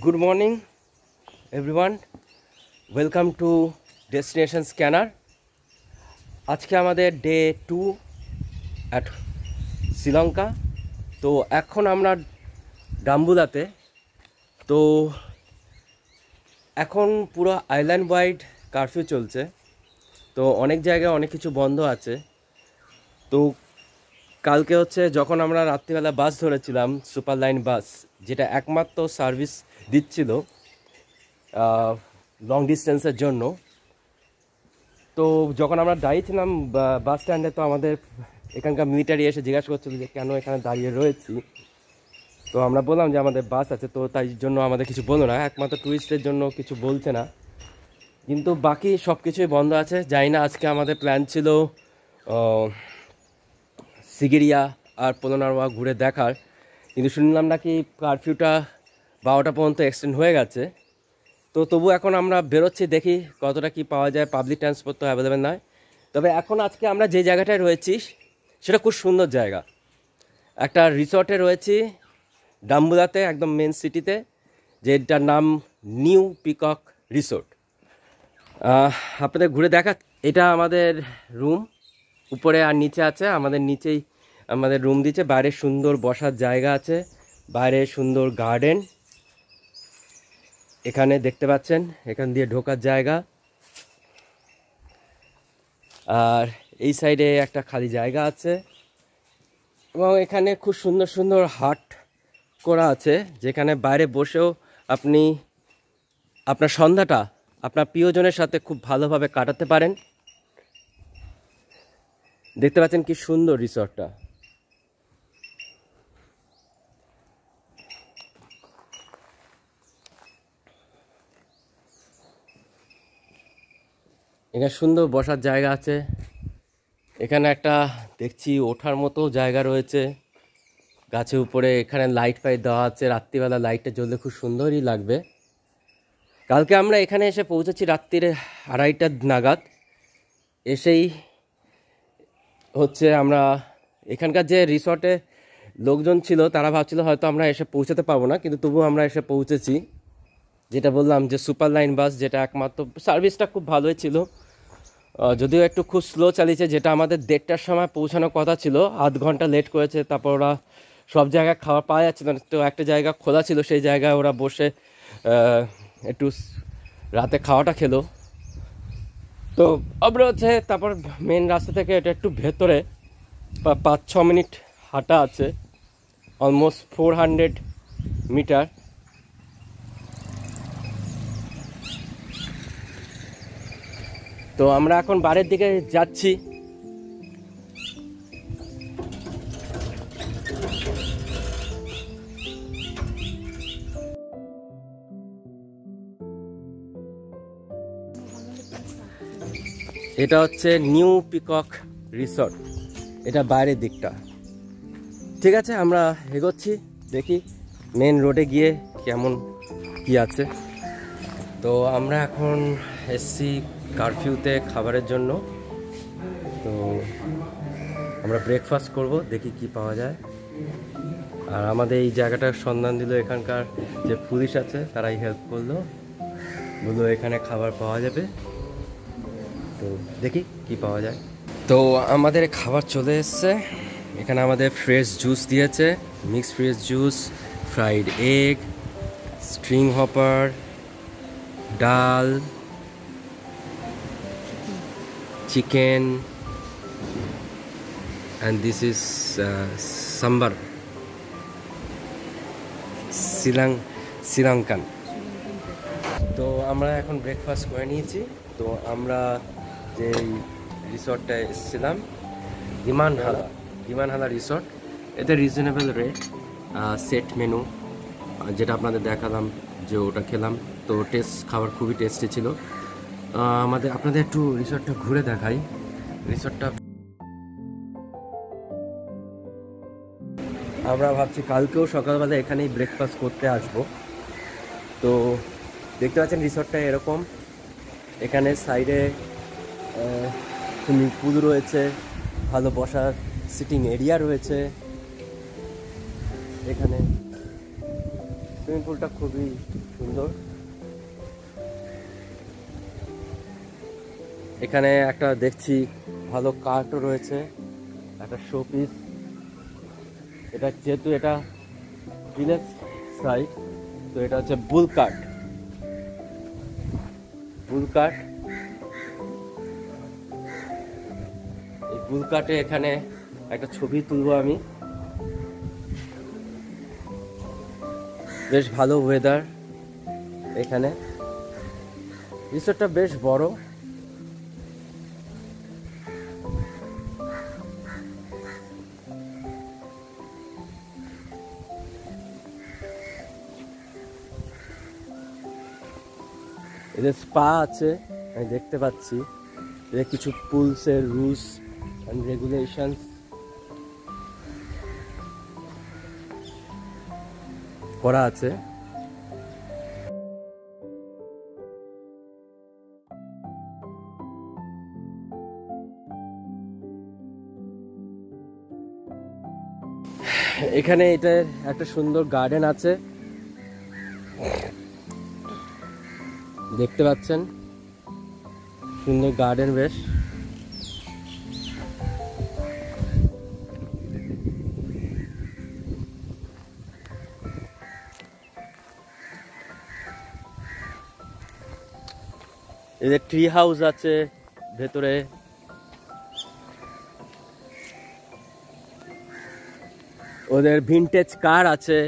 Good morning, everyone. Welcome to Destination Scanner. আজকে আমাদের day 2 at Sri Lanka. তো এখন আমরা ডাম্বুলাতে। তো এখন পুরো আইল্যান্ড ওয়াইড কারফিউ চলছে। তো অনেক জায়গায় অনেক কিছু বন্ধ আছে। তো কালকে হচ্ছে যখন আমরা রাত্রিবেলা বাস ধরেছিলাম, সুপার লাইন বাস, যেটা একমাত্র সার্ভিস দিচ্ছিল লং ডিস্টেন্সের জন্য। তো যখন আমরা দাঁড়িয়েছিলাম বাস স্ট্যান্ডে, তো আমাদের এখানকার মিলিটারি এসে জিজ্ঞাসা করছিল যে কেন এখানে দাঁড়িয়ে রয়েছি। তো আমরা বললাম যে আমাদের বাস আছে, তো তাই জন্য আমাদের কিছু বললো না, একমাত্র টুরিস্টের জন্য কিছু বলছে না। কিন্তু বাকি সব কিছুই বন্ধ আছে। জানি না, আজকে আমাদের প্ল্যান ছিল সিগিরিয়া আর পোলোনারওয়া ঘুরে দেখার, কিন্তু শুনলাম নাকি কারফিউটা 12টা পর্যন্ত এক্সটেন্ড হয়ে গেছে। তো তবু এখন আমরা বেরোচ্ছি, দেখি কতটা কি পাওয়া যায়। পাবলিক ট্রান্সপোর্ট তো অ্যাভেলেবেল নয়। তবে এখন আজকে আমরা যে জায়গাটায় রয়েছি সেটা খুব সুন্দর জায়গা। একটা রিসর্টে রয়েছি ডাম্বুলাতে, একদম মেন সিটিতে, যেটার নাম নিউ পিকক রিসোর্ট। আপনাদের ঘুরে দেখা। এটা আমাদের রুম, উপরে আর নিচে আছে। আমাদের নিচেই আমাদের রুম দিচ্ছে। বাইরে সুন্দর বসার জায়গা আছে, বাইরে সুন্দর গার্ডেন এখানে দেখতে পাচ্ছেন, এখান দিয়ে ঢোকার জায়গা। আর এই সাইডে একটা খালি জায়গা আছে, এবং এখানে খুব সুন্দর সুন্দর হাট করা আছে, যেখানে বাইরে বসেও আপনি আপনার সন্ধ্যাটা আপনার প্রিয়জনের সাথে খুব ভালোভাবে কাটাতে পারেন। দেখতে পাচ্ছেন কি সুন্দর রিসর্টটা। এখানে সুন্দর বসার জায়গা আছে। এখানে একটা দেখছি ওঠার মতো জায়গা রয়েছে গাছের উপরে। এখানে লাইট ফাইট দেওয়া আছে, রাত্রিবেলা লাইটটা জ্বললে খুব সুন্দরই লাগবে। কালকে আমরা এখানে এসে পৌঁছেছি রাত্রিরে 2:30 নাগাদ। এসেই হচ্ছে আমরা এখানকার যে রিসর্টে লোকজন ছিল তারা ভাবছিল হয়তো আমরা এসে পৌঁছাতে পারবো না, কিন্তু তবুও আমরা এসে পৌঁছেছি। যেটা বললাম যে সুপার লাইন বাস, যেটা একমাত্র সার্ভিসটা খুব ভালোই ছিল, যদিও একটু খুব স্লো চালিয়েছে। যেটা আমাদের 1:30টার সময় পৌঁছানোর কথা ছিল, আধ ঘন্টা লেট করেছে। তারপর ওরা সব জায়গায় খাবার পাওয়া যাচ্ছে না, তো একটা জায়গা খোলা ছিল, সেই জায়গায় ওরা বসে একটু রাতে খাওয়াটা খেলো। তো আমরা হচ্ছে তারপর মেন রাস্তা থেকে এটা একটু ভেতরে 5-6 মিনিট হাঁটা আছে, অলমোস্ট 400 মিটার। তো আমরা এখন বাড়ির দিকে যাচ্ছি। এটা হচ্ছে নিউ পিকক রিসর্ট, এটা বাইরের দিকটা। ঠিক আছে, আমরা এগোচ্ছি, দেখি মেন রোডে গিয়ে কেমন কি আছে। তো আমরা এখন এসছি কারফিউতে খাবারের জন্য। তো আমরা ব্রেকফাস্ট করব, দেখি কি পাওয়া যায়। আর আমাদের এই জায়গাটার সন্ধান দিল এখানকার যে পুলিশ আছে, তারাই হেল্প করলো, বললো এখানে খাবার পাওয়া যাবে। তো দেখি কি পাওয়া যায়। তো আমাদের খাবার চলে এসছে। এখানে আমাদের ফ্রেশ জুস দিয়েছে, mix fresh juice, fried egg, string hopper, ডাল, chicken, and this is sambar, Sri Lankan. তো আমরা এখন ব্রেকফাস্ট করে নিয়েছি। তো আমরা যে রিসর্টটা এসেছিলাম, বিমানহালা রিসর্ট, এতে রিজনেবল রেট, সেট মেনু, যেটা আপনাদের দেখালাম, যে ওটা খেলাম। তো খাবার খুবই টেস্টি ছিল। আপনাদের একটু রিসর্টটা ঘুরে দেখাই। রিসর্টটা আমরা ভাবছি কালকেও সকালবেলা এখানেই ব্রেকফাস্ট করতে আসব। তো দেখতে পাচ্ছেন রিসর্টটা এরকম। এখানে সাইডে সুইমিং পুল রয়েছে, ভালো বসার সিটিং এরিয়া রয়েছে। এখানে সুইমিং পুলটা খুবই সুন্দর। এখানে একটা দেখছি ভালো কাঠও রয়েছে, একটা শোপিস। এটা যেহেতু এটা ভিলেজ সাইড, তো এটা হচ্ছে বুল কাঠ। বুল কাঠ, এই বুল কাঠে এখানে একটা ছবি তুলবো আমি। বেশ ভালো ওয়েদার এখানে, রিসোর্টটা বেশ বড়। এদের স্পা আছে, আমি দেখতে পাচ্ছি। এদের কিছু পুলসের রুলস অ্যান্ড রেগুলেশন করা আছে। এখানে এটা একটা সুন্দর গার্ডেন আছে, দেখতে পাচ্ছেন, সুন্দর গার্ডেন বেশ। এদের ট্রি হাউস আছে ভেতরে। ওদের ভিনটেজ কার আছে।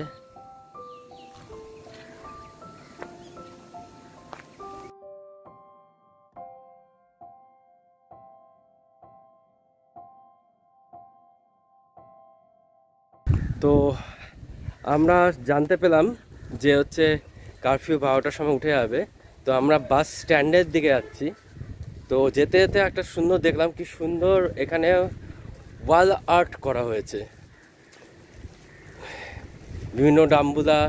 তো আমরা জানতে পেলাম যে হচ্ছে কারফিউ 12টার সময় উঠে যাবে। তো আমরা বাস স্ট্যান্ডের দিকে যাচ্ছি। তো যেতে যেতে একটা সুন্দর দেখলাম, কি সুন্দর এখানে ওয়াল আর্ট করা হয়েছে। বিভিন্ন ডাম্বুলা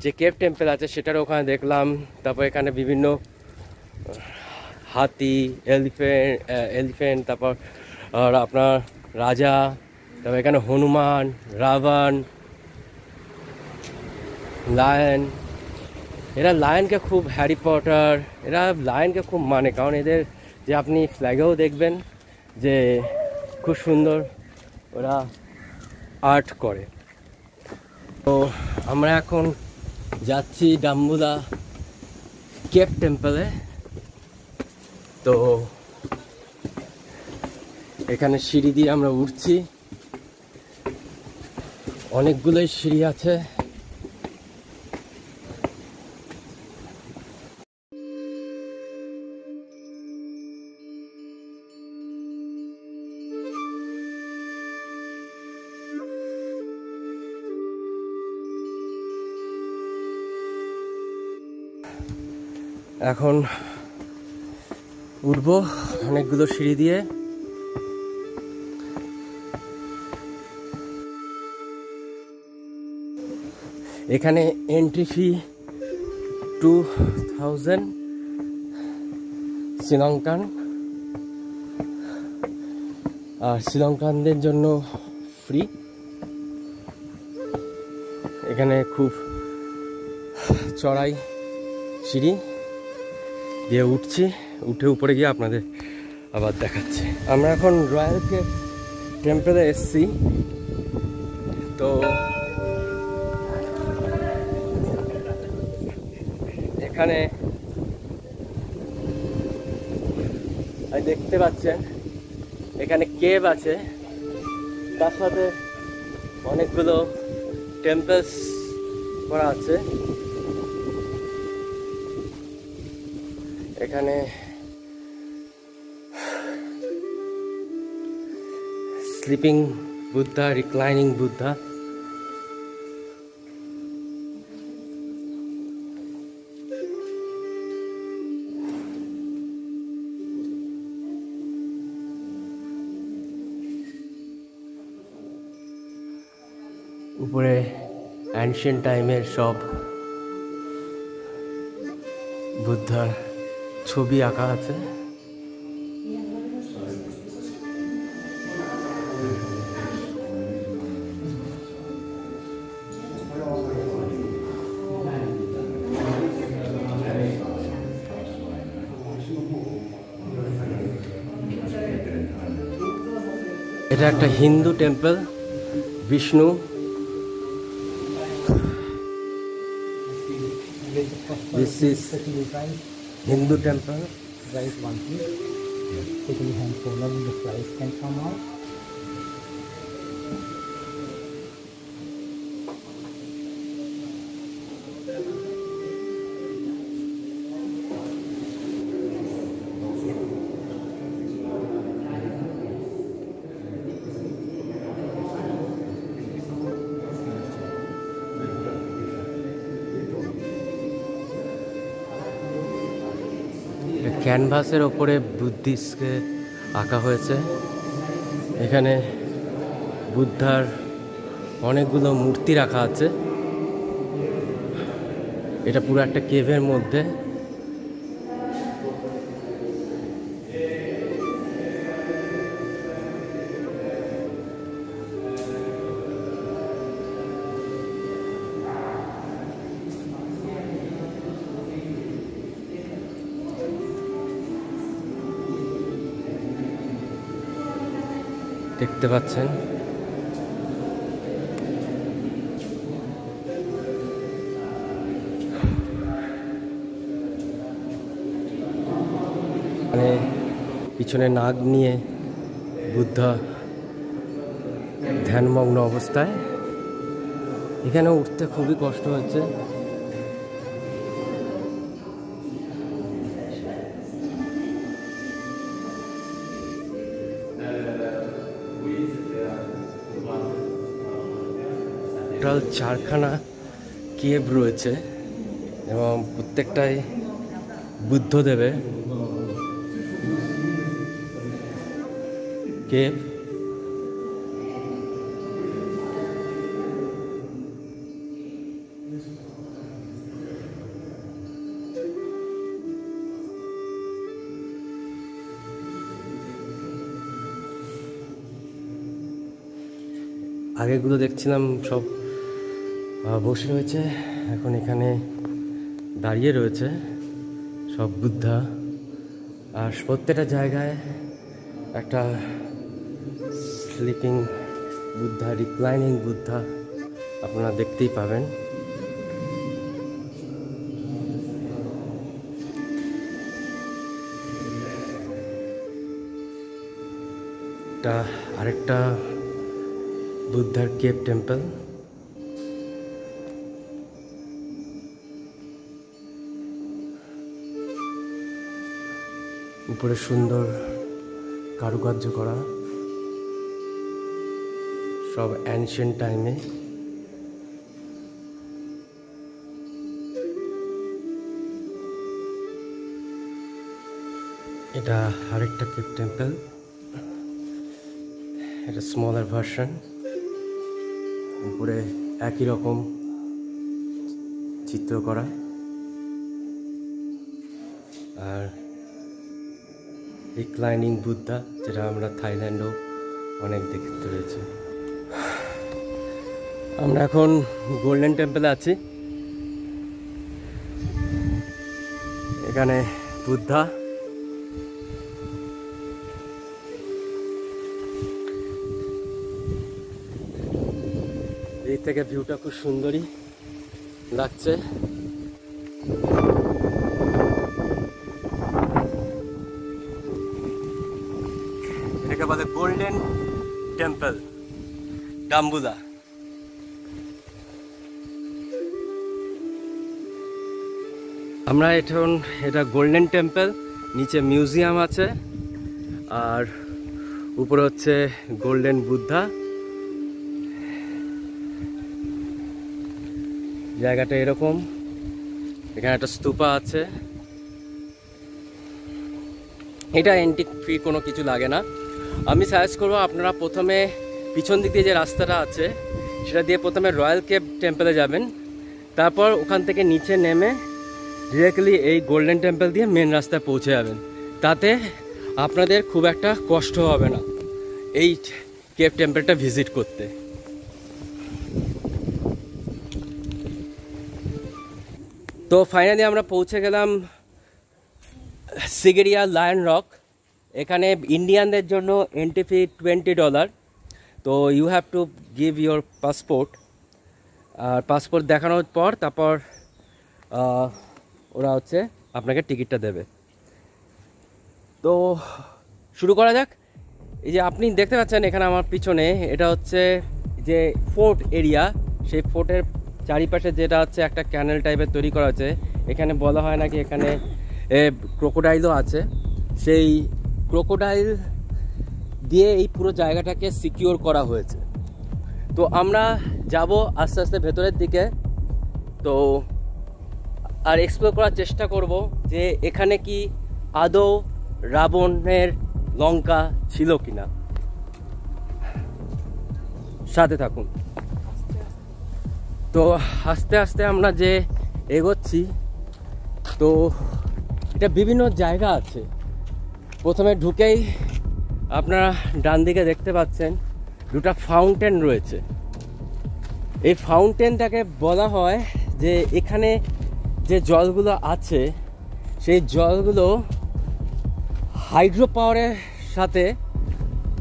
যে কেভ টেম্পল আছে সেটার ওখানে দেখলাম। তারপর এখানে বিভিন্ন হাতি, এলিফেন্ট, তারপর আপনার রাজা, তারপর এখানে হনুমান, রাবণ, লায়ন। এরা লায়নকে খুব, হ্যারি পটার, এরা লায়নকে খুব মানে, কারণ এদের যে আপনি ফ্ল্যাগেও দেখবেন যে খুব সুন্দর ওরা আর্ট করে। তো আমরা এখন যাচ্ছি ডাম্বুলা কেভ টেম্পলে। তো এখানে সিঁড়ি দিয়ে আমরা উঠছি, অনেকগুলোই সিঁড়ি আছে। এখন উঠবো অনেকগুলো সিঁড়ি দিয়ে। এখানে এন্ট্রি ফি 2000 শ্রীলঙ্কান, আর শ্রীলঙ্কানদের জন্য ফ্রি। এখানে খুব চড়াই সিঁড়ি দিয়ে উঠছি, উঠে উপরে গিয়ে আপনাদের আবার দেখাচ্ছি। আমরা এখন রয়্যাল কেভ টেম্পলে এসছি। তো এখানে দেখতে পাচ্ছেন এখানে কেভ আছে, তার সাথে অনেকগুলো টেম্পলস করা আছে। এখানে স্লিপিং বুদ্ধা, রিক্লাইনিং বুদ্ধা। উপরে অ্যানশিয়েন্ট টাইমের সব বুদ্ধার ছবি আঁকা আছে। এটা একটা Hindu temple, Vishnu. This is Hindu temple. Rise one piece. Quickly hand forward, the flies can come out. ক্যানভাসের ওপরে বুদ্ধিস্টকে আঁকা হয়েছে। এখানে বুদ্ধার অনেকগুলো মূর্তি রাখা আছে। এটা পুরো একটা কেভের মধ্যে। দেখতে পাচ্ছেন মানে পিছনে নাগ নিয়ে বুদ্ধ ধ্যানমগ্ন অবস্থায়। এখানে উঠতে খুবই কষ্ট হচ্ছে। টোটাল 4খানা কেভ রয়েছে এবং প্রত্যেকটাই বুদ্ধদেবের কেভ। আগেগুলো দেখছিলাম সব বসে রয়েছে, এখন এখানে দাঁড়িয়ে রয়েছে সব বুদ্ধা। আর প্রত্যেকটা জায়গায় একটা স্লিপিং বুদ্ধা, রিক্লাইনিং বুদ্ধা আপনারা দেখতেই পাবেন। এটা আরেকটা বুদ্ধার কেভ টেম্পল। উপরে সুন্দর কারুকার্য করা, সব অ্যানশিয়েন্ট টাইমে। এটা আরেকটা কেভ টেম্পল, এটা স্মলার ভার্সন। উপরে একই রকম চিত্র করা, আর রিক্লাইনিং বুদ্ধা যেটা আমরা থাইল্যান্ডেও অনেক দেখতে রয়েছে। আমরা এখন গোল্ডেন টেম্পলে আছি। এখানে বুদ্ধা, এই থেকে ভিউটা খুব সুন্দরই লাগছে। এটাকে বলে গোল্ডেন টেম্পল ডাম্বুলা। আমরা এখন, এটা গোল্ডেন টেম্পল, নিচে মিউজিয়াম আছে আর উপরে হচ্ছে গোল্ডেন বুদ্ধা। জায়গাটা এরকম, এখানে একটা স্তূপা আছে। এটা এন্ট্রি ফি কোনো কিছু লাগে না। আমি সাজেস্ট করবো আপনারা প্রথমে পিছন দিক দিয়ে যে রাস্তাটা আছে সেটা দিয়ে প্রথমে রয়্যাল কেভ টেম্পলে যাবেন, তারপর ওখান থেকে নিচে নেমে ডিরেক্টলি এই গোল্ডেন টেম্পল দিয়ে মেন রাস্তায় পৌঁছে যাবেন। তাতে আপনাদের খুব একটা কষ্ট হবে না এই কেভ টেম্পলটা ভিজিট করতে। তো ফাইনালি আমরা পৌঁছে গেলাম সিগেরিয়া লায়ন রক। এখানে ইন্ডিয়ানদের জন্য এন্ট্রি ফি $20, তো you have to give your passport, আর পাসপোর্ট দেখানোর পর তারপর ওরা হচ্ছে আপনাকে টিকিটটা দেবে। তো শুরু করা যাক। এই যে আপনি দেখতে পাচ্ছেন এখানে আমার পিছনে, এটা হচ্ছে যে ফোর্ট এরিয়া, সেই ফোর্টের চারিপাশে যেটা হচ্ছে একটা ক্যানেল টাইপের তৈরি করা হচ্ছে। এখানে বলা হয় নাকি এখানে ক্রোকোডাইলও আছে, সেই ক্রোকোডাইল দিয়ে এই পুরো জায়গাটাকে সিকিউর করা হয়েছে। তো আমরা যাব আস্তে আস্তে ভেতরের দিকে, তো আর এক্সপ্লোর করার চেষ্টা করব যে এখানে কি আদৌ রাবণের লঙ্কা ছিল কিনা। সাথে থাকুন। তো আস্তে আস্তে আমরা যে এগোচ্ছি, তো এটা বিভিন্ন জায়গা আছে। প্রথমে ঢুকেই আপনারা ডান দিকে দেখতে পাচ্ছেন দুটো ফাউন্টেন রয়েছে। এই ফাউন্টেনটাকে বলা হয় যে এখানে যে জলগুলো আছে সেই জলগুলো হাইড্রো পাওয়ারের সাথে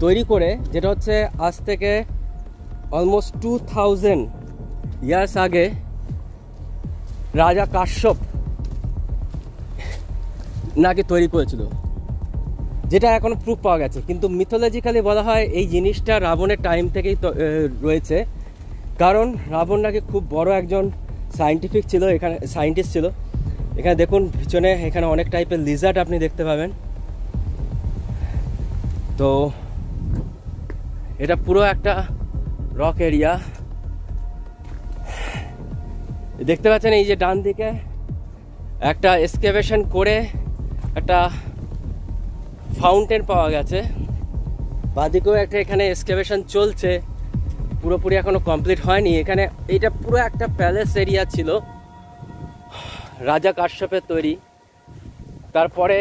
তৈরি করে, যেটা হচ্ছে আজ থেকে অলমোস্ট 2000 ইয়ার্স আগে রাজা কাশ্যপ নাকি তৈরি করেছিল, যেটা এখন প্রুফ পাওয়া গেছে। কিন্তু মিথোলজিক্যালি বলা হয় এই জিনিসটা রাবণের টাইম থেকেই রয়েছে, কারণ রাবণ নাকি খুব বড় একজন সায়েন্টিফিক ছিল, এখানে সায়েন্টিস্ট ছিল। এখানে দেখুন পিছনে এখানে অনেক টাইপের লিজার্ড আপনি দেখতে পাবেন। তো এটা পুরো একটা রক এরিয়া। দেখতে পাচ্ছেন এই যে ডান দিকে একটা এক্সকেভেশন করে একটা ফাউন্টেন পাওয়া গেছে, বাদিকেও একটা এখানে এক্সকেভেশন চলছে, পুরোপুরি এখনো কমপ্লিট হয়নি। এখানে এইটা পুরো একটা প্যালেস এরিয়া ছিল, রাজা কাশ্যপের তৈরি। তারপরে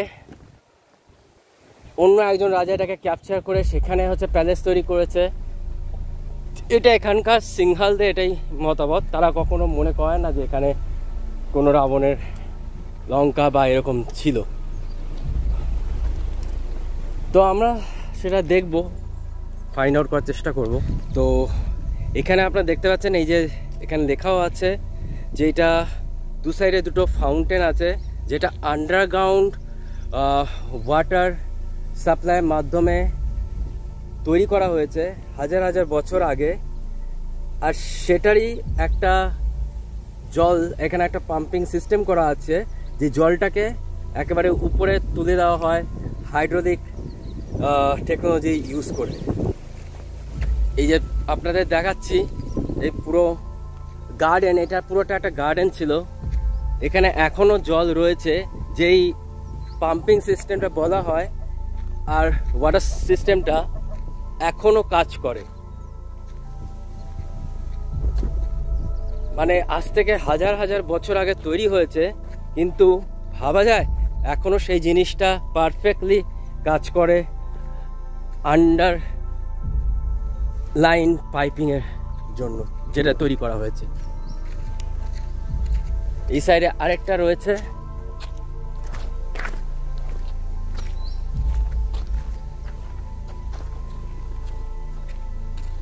অন্য একজন রাজা এটাকে ক্যাপচার করে সেখানে হচ্ছে প্যালেস তৈরি করেছে। এটা এখানকার সিংহালদের এটাই মতামত, তারা কখনো মনে করে না যে এখানে কোনো রাবণের লঙ্কা বা এরকম ছিল। তো আমরা সেটা দেখব, ফাইন্ড আউট করার চেষ্টা করব। তো এখানে আপনারা দেখতে পাচ্ছেন এই যে এখানে লেখাও আছে যে এটা দু সাইডে দুটো ফাউন্টেন আছে, যেটা আন্ডারগ্রাউন্ড ওয়াটার সাপ্লাইয়ের মাধ্যমে তৈরি করা হয়েছে হাজার হাজার বছর আগে। আর সেটারই একটা জল, এখানে একটা পাম্পিং সিস্টেম করা আছে, যে জলটাকে একেবারে উপরে তুলে দেওয়া হয় হাইড্রোলিক টেকনোলজি ইউজ করে। এই যে আপনাদের দেখাচ্ছি এই পুরো গার্ডেন, এটা পুরোটা একটা গার্ডেন ছিল। এখানে এখনও জল রয়েছে, যেই পাম্পিং সিস্টেমটা বলা হয়, আর ওয়াটার সিস্টেমটা এখনও কাজ করে। মানে আজ থেকে হাজার হাজার বছর আগে তৈরি হয়েছে, কিন্তু ভাবা যায় এখনও সেই জিনিসটা পারফেক্টলি কাজ করে আন্ডার লাইন পাইপিংয়ের জন্য, যেটা তৈরি করা হয়েছে। এই সাইডে আরেকটা রয়েছে,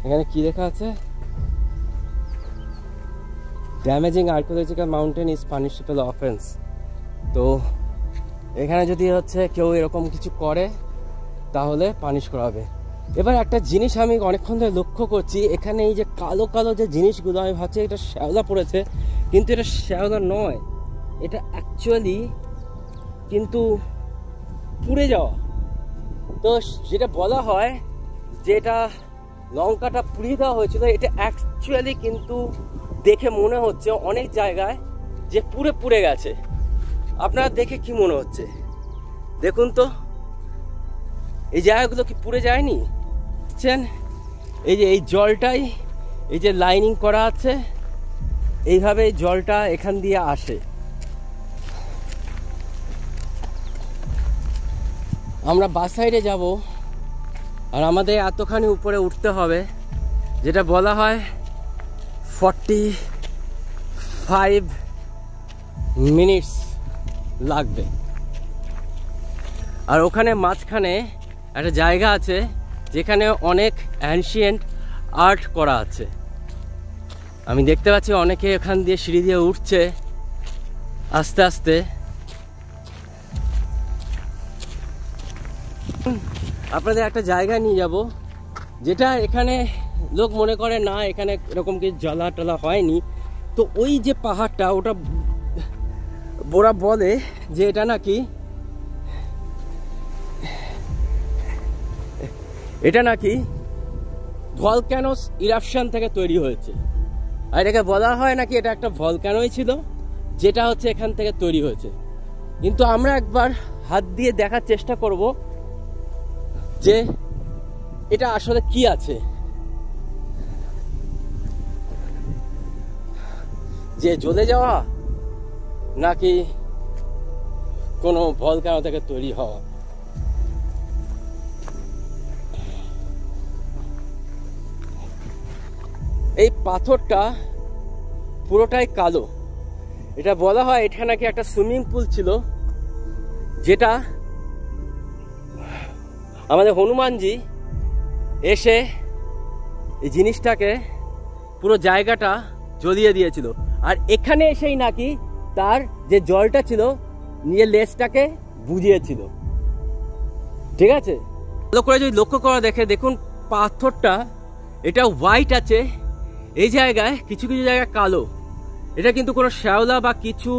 এখানে কি লেখা আছে, damaging archaeological mountain is punishable offence. তো এখানে যদি হচ্ছে কেউ এরকম কিছু করে তাহলে পানিশ করা হবে। এবার একটা জিনিস আমি অনেকক্ষণ ধরে লক্ষ্য করছি, এখানে এই যে কালো কালো যে জিনিসগুলো, আমি ভাবছি এটা শ্যাওলা পড়েছে, কিন্তু এটা শ্যাওলা নয়, এটা অ্যাকচুয়ালি কিন্তু পুড়ে যাওয়া। তো যেটা বলা হয় যে এটা লঙ্কাটা পুড়িয়ে দেওয়া হয়েছিল, এটা অ্যাকচুয়ালি কিন্তু দেখে মনে হচ্ছে অনেক জায়গায় যে পুড়ে পুড়ে গেছে। আপনারা দেখে কি মনে হচ্ছে দেখুন তো, এই জায়গাগুলো কি পুড়ে যায়নি? বুঝছেন, এই যে এই জলটাই, এই যে লাইনিং করা আছে, এইভাবে জলটা এখান দিয়ে আসে। আমরা বাস সাইডে যাব, আর আমাদের এতখানি উপরে উঠতে হবে, যেটা বলা হয় 45 মিনিটস লাগবে। আর ওখানে মাঝখানে একটা জায়গা আছে যেখানে অনেক অ্যানশিয়েন্ট আর্ট করা আছে। আমি দেখতে পাচ্ছি অনেকে এখান দিয়ে সিঁড়ি দিয়ে উঠছে আস্তে আস্তে। আপনাদের একটা জায়গায় নিয়ে যাব যেটা এখানে লোক মনে করে না এখানে এরকম কিছু জ্বালা টলা হয়নি। তো ওই যে পাহাড়টা ওটা ওরা বলে যে এটা নাকি ভলক্যানোস ইরাপশন থেকে তৈরি হয়েছে। আর এটাকে বলা হয় নাকি এটা একটা ভলক্যানোই ছিল যেটা হচ্ছে এখান থেকে তৈরি হয়েছে। কিন্তু আমরা একবার হাত দিয়ে দেখার চেষ্টা করব যে এটা আসলে কি আছে, যে জ্বলে যাওয়া নাকি কোনো ভলক্যানো থেকে তৈরি হওয়া। এই পাথরটা পুরোটাই কালো। এটা বলা হয় এটা নাকি একটা সুইমিং পুল ছিল, যেটা আমাদের হনুমানজি এসে এই জিনিসটাকে পুরো জায়গাটা জ্বলিয়ে দিয়েছিল। আর এখানে এসেই নাকি তার যে জলটা ছিল নিজের লেজটাকে বুঝিয়েছিল। ঠিক আছে, ভালো করে যদি লক্ষ্য করা দেখুন পাথরটা এটা হোয়াইট আছে, এই জায়গায় কিছু কিছু জায়গায় কালো। এটা কিন্তু কোনো শ্যাওলা বা কিছু,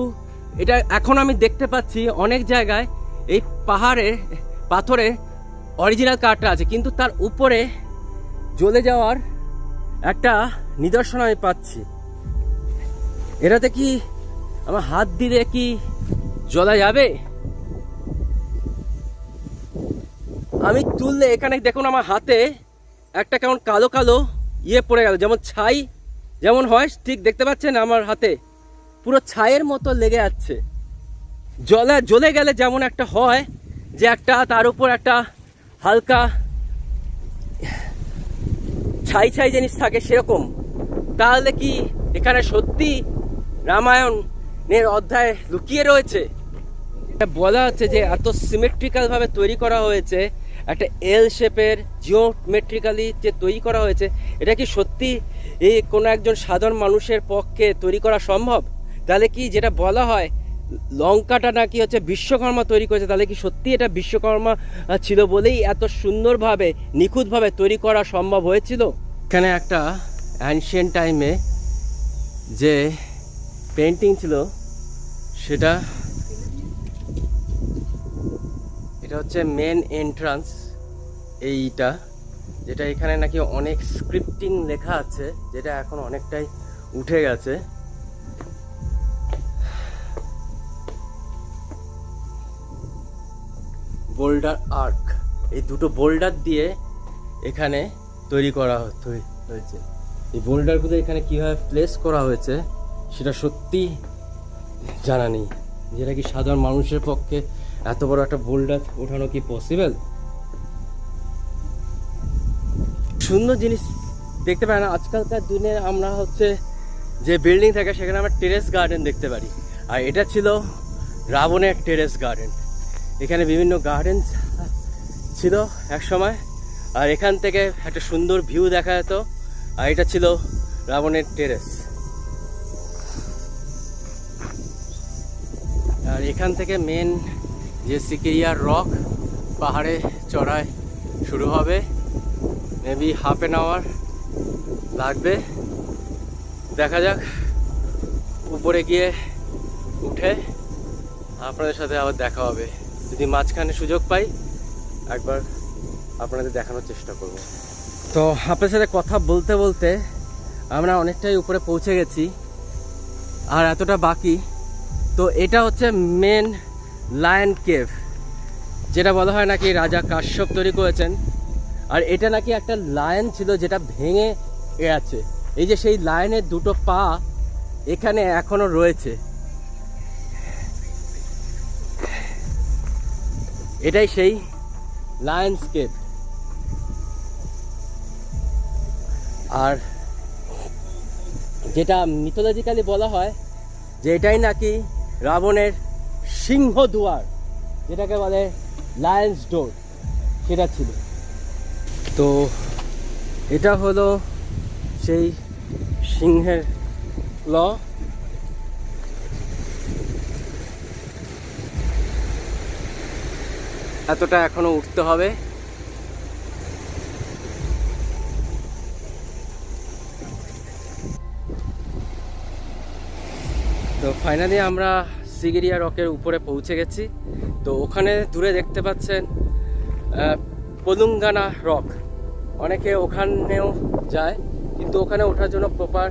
এটা এখন আমি দেখতে পাচ্ছি অনেক জায়গায় এই পাথরে অরিজিনাল কাঠটা আছে, কিন্তু তার উপরে জ্বলে যাওয়ার একটা নিদর্শন আমি পাচ্ছি। এটাতে কি আমার হাত দিলে কি জ্বলা যাবে? আমি তুললে এখানে দেখুন আমার হাতে একটা কেমন কালো কালো পড়ে গেল, যেমন ছাই যেমন হয়, ঠিক দেখতে পাচ্ছেন আমার হাতে পুরো ছাইয়ের মতো লেগে যাচ্ছে। জ্বলে গেলে যেমন একটা হয় যে একটা তার উপর একটা হালকা ছাই ছাই জিনিস থাকে সেরকম। তাহলে কি এখানে সত্যি রামায়ণের অধ্যায় লুকিয়ে রয়েছে? বলা হচ্ছে যে এত সিমেট্রিক্যাল ভাবে তৈরি করা হয়েছে, একটা এল শেপের জিওমেট্রিক্যালি যে তৈরি করা হয়েছে, এটা কি সত্যি এই কোনো একজন সাধারণ মানুষের পক্ষে তৈরি করা সম্ভব? তাহলে কি যেটা বলা হয় লঙ্কাটা নাকি হচ্ছে বিশ্বকর্মা তৈরি করেছে, তাহলে কি সত্যি এটা বিশ্বকর্মা ছিল বলেই এত সুন্দরভাবে নিখুঁতভাবে তৈরি করা সম্ভব হয়েছিল? এখানে একটা অ্যানশিয়েন্ট টাইমে যে পেন্টিং ছিল সেটা, এটা হচ্ছে মেন এন্ট্রান্স এইটা, যেটা এখানে নাকি অনেক স্ক্রিপ্টিং লেখা আছে, যেটা এখন অনেকটাই উঠে গেছে। বোল্ডার আর্ক, এই দুটো বোল্ডার দিয়ে এখানে তৈরি করা হয়েছে। এই বোল্ডারগুলো এখানে কিভাবে প্লেস করা হয়েছে সেটা সত্যি জানা নেই, যেটা কি সাধারণ মানুষের পক্ষে এত বড় একটা বোল্ডার ওঠানো কি পসিবল? সুন্দর জিনিস দেখতে পাই না আজকালকার দিনে। আমরা হচ্ছে যে বিল্ডিং থাকে সেখানে আমরা টেরেস গার্ডেন দেখতে পারি, আর এটা ছিল রাবণের টেরেস গার্ডেন। এখানে বিভিন্ন গার্ডেন ছিল এক সময়, আর এখান থেকে একটা সুন্দর ভিউ দেখা যেত, আর এটা ছিল রাবণের টেরেস। আর এখান থেকে মেন যে সিকিরিয়ার রক পাহাড়ে চড়াই শুরু হবে, মেবি হাফ অ্যান আওয়ার লাগবে। দেখা যাক, উপরে গিয়ে উঠে আপনাদের সাথে আবার দেখা হবে। যদি মাঝখানে সুযোগ পাই একবার আপনাদের দেখানোর চেষ্টা করব। তো আপনার সাথে কথা বলতে বলতে আমরা অনেকটাই উপরে পৌঁছে গেছি, আর এতটা বাকি। তো এটা হচ্ছে মেন লায়ন কেভ, যেটা বলা হয় নাকি রাজা কাশ্যপ তৈরি করেছেন। আর এটা নাকি একটা লায়ন ছিল যেটা ভেঙে গেছে। এই যে সেই লায়নের দুটো পা এখানে এখনো রয়েছে, এটাই সেই লায়ন্স কেভ। আর যেটা মিথোলজিক্যালি বলা হয় যে এটাই নাকি রাবণের সিংহ দুয়ার, যেটাকে বলে লায়ন্স ডোর, সেটা ছিল। তো এটা হলো সেই সিংহের ল। এতটা এখনো উঠতে হবে। তো ফাইনালি আমরা সিগিরিয়া রকের উপরে পৌঁছে গেছি। তো ওখানে দূরে দেখতে পাচ্ছেন পলুঙ্গানা রক। অনেকে ওখানেও যায়, কিন্তু ওখানে ওঠার জন্য প্রপার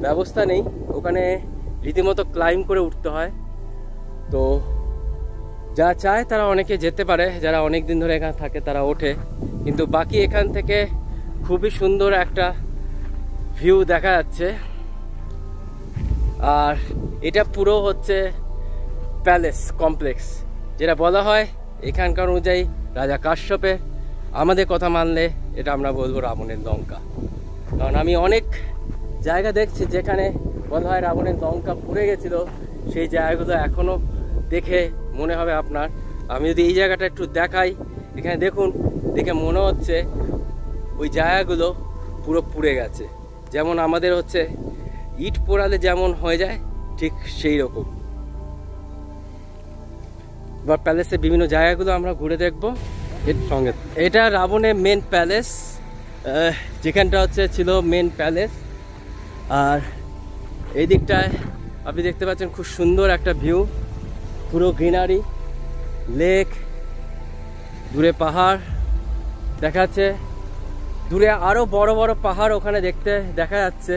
ব্যবস্থা নেই। ওখানে রীতিমতো ক্লাইম্ব করে উঠতে হয়। তো যা চায় তারা অনেকে যেতে পারে, যারা অনেক দিন ধরে এখানে থাকে তারা ওঠে। কিন্তু বাকি এখান থেকে খুবই সুন্দর একটা ভিউ দেখা যাচ্ছে। আর এটা পুরো হচ্ছে প্যালেস কমপ্লেক্স, যেটা বলা হয় এখানকার অনুযায়ী রাজা কাশ্যপের। আমাদের কথা মানলে এটা আমরা বলবো রাবণের লঙ্কা। কারণ আমি অনেক জায়গা দেখছি যেখানে বলা হয় রাবণের লঙ্কা পুড়ে গেছিল। সেই জায়গাগুলো এখনও দেখে মনে হবে আপনার। আমি যদি এই জায়গাটা একটু দেখাই, এখানে দেখুন, দেখে মনে হচ্ছে ওই জায়গাগুলো পুরো পুড়ে গেছে। যেমন আমাদের হচ্ছে ইট পোড়ালে যেমন হয়ে যায়, ঠিক সেই রকম। এবার প্যালেসের বিভিন্ন জায়গাগুলো আমরা ঘুরে দেখবো এর সঙ্গে। এটা রাবণের মেন প্যালেস, যেখানটা হচ্ছে ছিল মেন প্যালেস। আর এই দিকটায় আপনি দেখতে পাচ্ছেন খুব সুন্দর একটা ভিউ, পুরো গ্রিনারি, লেক, দূরে পাহাড় দেখা যাচ্ছে। দূরে আরো বড় বড় পাহাড় ওখানে দেখা যাচ্ছে।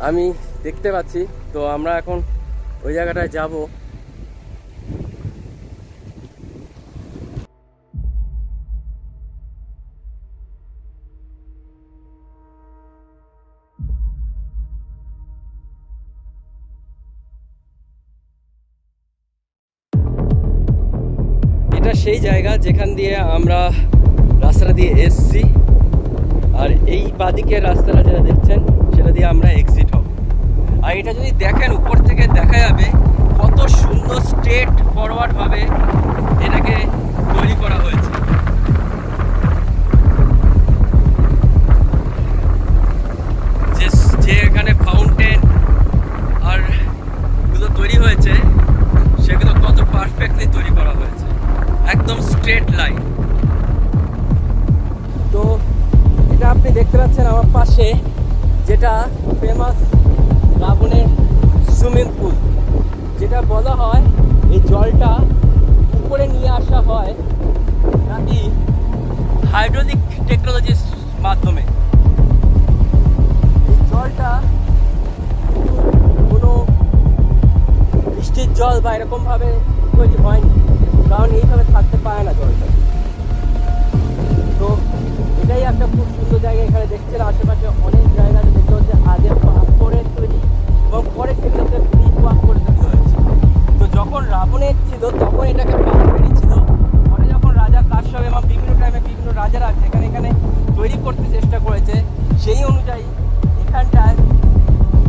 আমি দেখতে পাচ্ছি। তো আমরা এখন ওই জায়গাটায় যাব। এটা সেই জায়গা যেখান দিয়ে আমরা রাস্তাটা দিয়ে এসছি। আর এই বাদিকের রাস্তাটা যেটা দেখছেন সেটা দিয়ে আমরা এক্সিট হব। আর এটা যদি দেখেন উপর থেকে দেখা যাবে কত সুন্দর স্ট্রেট ফরওয়ার্ড ভাবে এটাকে তৈরি করা হয়েছে। যে এখানে ফাউন্টেন আর গুলো তৈরি হয়েছে সেগুলো কত পারফেক্টলি তৈরি করা হয়েছে, একদম স্ট্রেট লাইন। তো এটা আপনি দেখতে পাচ্ছেন আমার পাশে, যেটা ফেমাস রাবণের সুইমিং পুল। যেটা বলা হয় এই জলটা উপরে নিয়ে আসা হয় নাকি হাইড্রোলিক টেকনোলজির মাধ্যমে। এই জলটা কোনো বৃষ্টির জল বা এরকম ভাবে তৈরি হয়নি, কারণ এইভাবে থাকতে পারে না জলটা। তো এটাই একটা খুব সুন্দর জায়গা। এখানে দেখছেন আশেপাশে অনেক জায়গা দেখতে হচ্ছে আগে পাথরের তৈরি এবং পরে সেগুলোকে ব্রিক ওয়ার্ক করে তৈরি হয়েছে। তো যখন রাবণের ছিল তখন এটাকে পাথরেরই ছিল। পরে যখন রাজা কাশ্যপ এবং বিভিন্ন টাইমে বিভিন্ন রাজারা যেখানে এখানে তৈরি করতে চেষ্টা করেছে, সেই অনুযায়ী এখানটায়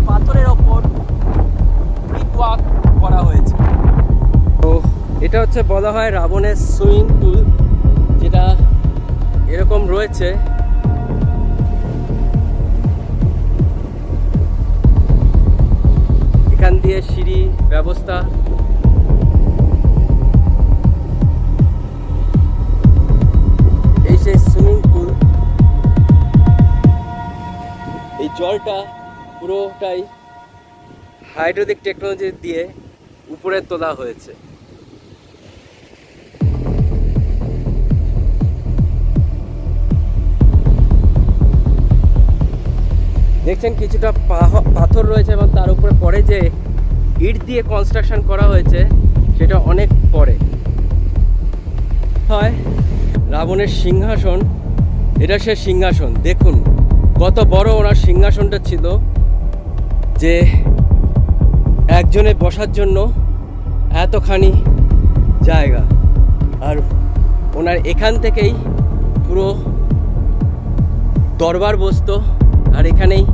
পাথরের ওপর ব্রিক ওয়ার্ক করা হয়েছে। তো এটা হচ্ছে বলা হয় রাবণের সুইমিং পুল, যেটা এরকম রয়েছে। এখান দিয়ে সিঁড়ি ব্যবস্থা। এই সেই সুইমিং পুল। এই জলটা পুরোটাই হাইড্রোলিক টেকনোলজি দিয়ে উপরে তোলা হয়েছে। দেখছেন কিছুটা পাথর রয়েছে এবং তার উপরে পরে যে ইট দিয়ে কনস্ট্রাকশন করা হয়েছে সেটা অনেক পরে হয়। রাবণের সিংহাসন, এটা সে সিংহাসন। দেখুন কত বড় ওনার সিংহাসনটা ছিল, যে একজনে বসার জন্য এতখানি জায়গা। আর ওনার এখান থেকেই পুরো দরবার বসতো, আর এখানেই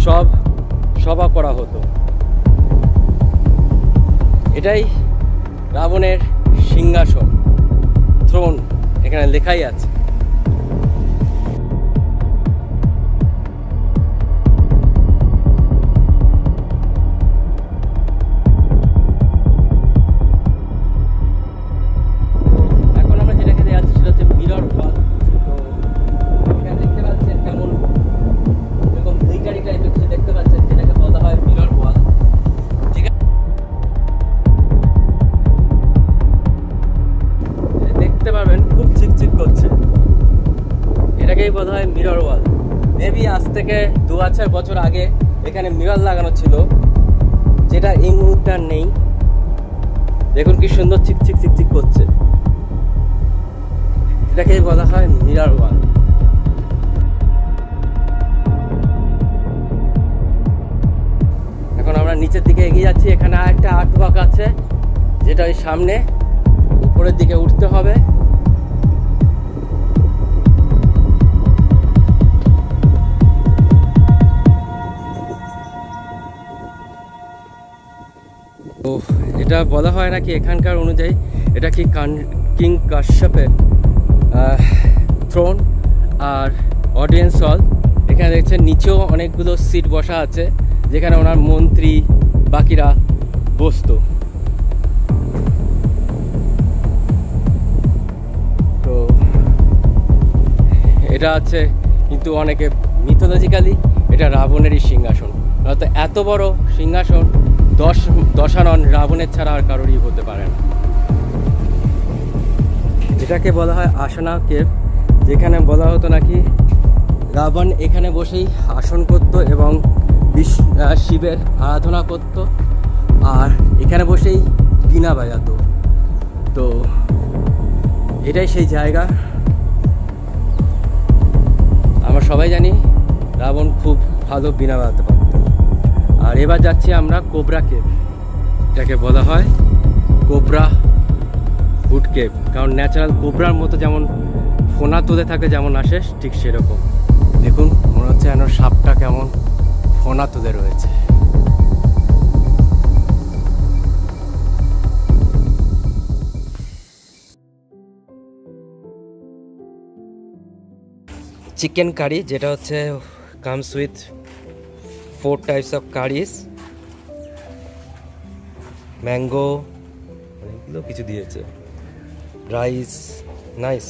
সব সভা করা হতো। এটাই রাবণের সিংহাসন, থ্রোন, এখানে লেখাই আছে। এটাকেই বলা হয় মিরর ওয়াল। মেবি আজ থেকে 2-4 বছর আগে এখানে মিরর লাগানো ছিল, যেটা এই মুহূর্তে আর নেই। দেখুন কি সুন্দর চিকচিক চিকচিক করছে। এটাকেই বলা হয় মিরর ওয়াল। এখন আমরা নিচের দিকে এগিয়ে যাচ্ছি। এখানে একটা আর্ট ওয়াক আছে, যেটা ওই সামনে উপরের দিকে উঠতে হবে। তো এটা বলা হয় নাকি এখানকার অনুযায়ী এটা কি কিং কাশ্যপের থ্রোন আর অডিয়েন্স হল। এখানে দেখছেন নিচেও অনেকগুলো সিট বসা আছে, যেখানে ওনার মন্ত্রী বাকিরা বসতো। তো এটা আছে, কিন্তু অনেকে মিথোলজিক্যালি এটা রাবণেরই সিংহাসন। তো এত বড় সিংহাসন দশানন রাবণের ছাড়া আর কারোরই হতে পারে না। এটাকে বলা হয় আসনা কেভ, যেখানে বলা হতো নাকি রাবণ এখানে বসেই আসন করত এবং শিবের আরাধনা করত, আর এখানে বসেই বীণা বাজাতো। তো এটাই সেই জায়গা। আমরা সবাই জানি রাবণ খুব ভালো বীণা বাজাতে পারত। আর এবার যাচ্ছি আমরা কোবরা কেভ, এটাকে বলা হয় কোবরা হুড কেভ, কারণ ন্যাচারাল কোবরার মতো যেমন ফোনা তুলে থাকে যেমন আসে, ঠিক সেরকম। দেখুন মনে হচ্ছে যেন সাপটা কেমন ফোনা তুলে রয়েছে। চিকেন কারি, যেটা হচ্ছে comes with 4 types of curries, mango, অনেকগুলো কিছু দিয়েছে, রাইস, নাইস।